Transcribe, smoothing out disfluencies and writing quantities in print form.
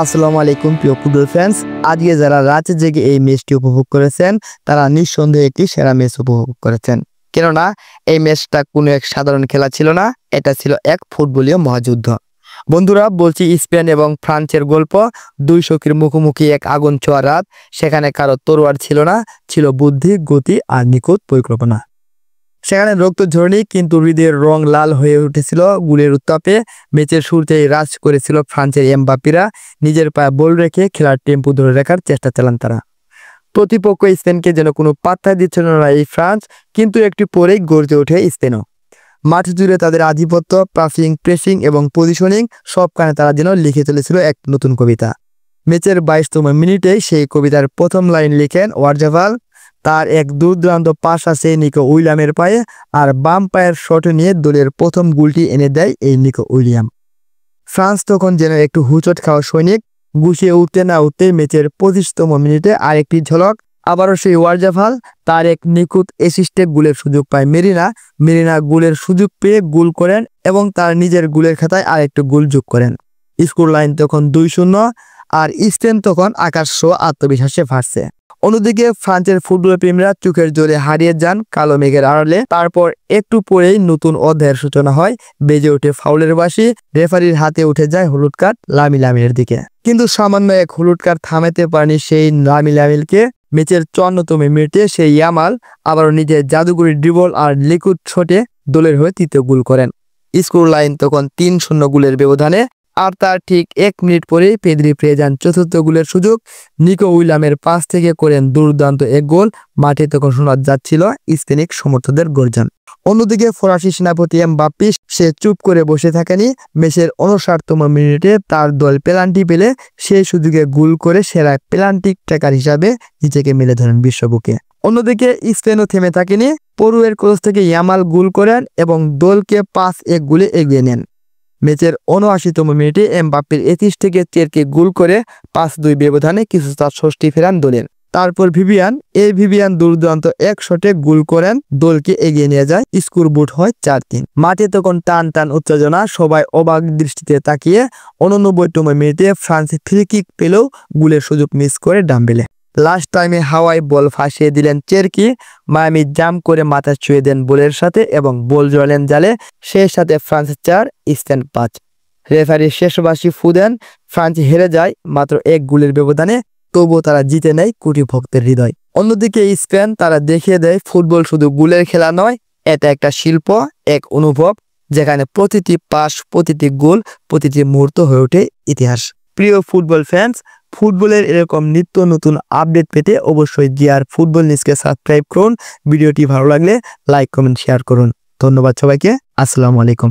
আসসালামু আলাইকুম প্রিয় ফুটবল ফ্যান্স। আজকে যারা রাতে জেগে এই ম্যাচটি উপভোগ করেছেন তারা নিঃসন্দেহে একটি সেরা ম্যাচ উপভোগ করেছেন, কেননা এই ম্যাচটা কোনো এক সাধারণ খেলা ছিল না, এটা ছিল এক ফুটবলীয় মহাযুদ্ধ। বন্ধুরা, বলছি স্পেন এবং ফ্রান্সের গল্প। দুই সখীর মুখোমুখি এক আগুন ছোঁয়া রাত। সেখানে কারো তরোয়ার ছিল না, ছিল বুদ্ধি, গতি আর নিখুঁত পরিকল্পনা। সেখানে রক্ত ঝরনি, কিন্তু হৃদয়ের রং লাল হয়ে উঠেছিল গুলের উত্তাপে। ম্যাচের শুরুতেই রাজ করেছিল ফ্রান্সের এমবাপ্পেরা। নিজের পায়ে বল রেখে খেলার টেম্পো ধরে রাখার চেষ্টা চালান তারা। প্রতিপক্ষ স্পেনকে যেন কোনো পাত্তা দিচ্ছিল না এই ফ্রান্স, কিন্তু একটু পরেই গর্জে ওঠে স্পেনও। মাঠ জুড়ে তাদের আধিপত্য, পাসিং, প্রেসিং এবং পজিশনিং সবখানে তারা যেন লিখে চলেছিল এক নতুন কবিতা। ম্যাচের 22তম মিনিটেই সেই কবিতার প্রথম লাইন লিখেন ওয়ারজাভাল। তার এক দুর্দান্ত পাস আছে নিকো উইলিয়ামের পায়ে, আর বাম পায়ের শট নিয়ে দলের প্রথম গোলটি এনে দেয় এই নিকো উইলিয়াম। ফ্রান্স তখন যেন একটু হুচট খাওয়া সৈনিক। গুছিয়ে উঠতে না উঠতে ম্যাচের 25তম মিনিটে আরেকটি ঝলক। আবারও সেই ওয়ারজাভাল, তার এক নিখুঁত অ্যাসিস্টে গোলের সুযোগ পায় মেরিনা গোলের সুযোগ পেয়ে গোল করেন এবং তার নিজের গোলের খাতায় আরেকটু গোল যোগ করেন। স্কোর লাইন তখন 2-0, আর স্পেন তখন আকাশ ছোঁয়া আত্মবিশ্বাসে ভাসছে। অন্যদিকে ফ্রান্সের ফুটবল প্রেমীরা চোখের জোরে হারিয়ে যান কালো মেঘের আড়ালে। তারপর একটু পরেই নতুন অধ্যায়ের সূচনা হয়। বেজে ওঠে ফাউলের বাঁশি, রেফারির হাতে উঠে যায় হলুদ কার্ড লামিনের দিকে। কিন্তু সামান্য এক হলুদ কার্ড থামাতে পারেনি সেই লামিনকে। ম্যাচের 54তম মিনিটে সেই ইয়ামাল আবারও নিজের জাদুকরি ড্রিবল আর লিকুইড শটে দলের হয়ে তৃতীয় গোল করেন। স্কোর লাইন তখন 3-0 গোলের ব্যবধানে। আর তার ঠিক 1 মিনিট পরেই পেদ্রি পেয়ে যান চতুর্থ গোলের সুযোগ। নিকো উইলিয়ামের পাস থেকে করেন দুর্দান্ত এক গোল। মাঠে তখন শোনা যাচ্ছিল স্পেনিক সমর্থকদের গর্জন। অন্যদিকে ফরাসি সেনাপতি এমবাপ্পে সে চুপ করে বসে থাকেনি। ম্যাচের 59তম মিনিটে তার দল পেনাল্টি পেলে সেই সুযোগে গোল করে সেরা পেনাল্টি ট্র্যাকার হিসাবে নিজেকে মেলে ধরেন বিশ্ববুকে। অন্যদিকে স্পেনও থেমে থাকেনি। পড়ুয়ের ক্রস থেকে ইয়ামাল গোল করেন এবং দলকে 5-1 গোলে এগিয়ে নেন। ম্যাচের 79তম মিনিটে এমবাপ্পের 31 থেকে 4কে গোল করে 5-2 ব্যবধানে কিছুটা স্বস্তি ফেরান দলের। তারপর ভিভিয়ান দুর্দান্ত এক শটে গোল করেন, দলকে এগিয়ে নিয়ে যায়। স্কোর বোর্ড হয় 4-3। মাঠে তখন টান উত্তেজনা, সবাই অবাক দৃষ্টিতে তাকিয়ে। 89তম মিনিটে ফ্রান্স ফ্রি কিক পেলেও গোলের সুযোগ মিস করে ডাম্বেলে। লাস্ট টাইমে হাওয়ায় বল ফাঁসিয়ে দিলেন চেরকি। মায়ামি জাম্প করে মাথা ছুঁয়ে দেন বলের সাথে এবং বল জড়ালেন জালে। সেই সাথে ফ্রান্স 4 স্পেন 5। রেফারি শেষ বাঁশি ফু দেন। ফ্রান্স হেরে যায় মাত্র 1 গোলের ব্যবধানে, তবুও তারা জিতে নেয় কোটি ভক্তের হৃদয়। অন্যদিকে স্পেন, তারা দেখিয়ে দেয় ফুটবল শুধু গোলের খেলা নয়, এটা একটা শিল্প, এক অনুভব, যেখানে প্রতিটি পাস, প্রতিটি গোল, প্রতিটি মুহূর্ত হয়ে ওঠে ইতিহাস। প্রিয় ফুটবল ফ্যান্স, ফুটবলের এরকম নিত্য নতুন আপডেট পেতে অবশ্যই জিআর ফুটবল নিউজকে সাবস্ক্রাইব করুন। ভিডিওটি ভালো লাগলে লাইক, কমেন্ট, শেয়ার করুন। ধন্যবাদ সবাইকে। আসসালামু আলাইকুম।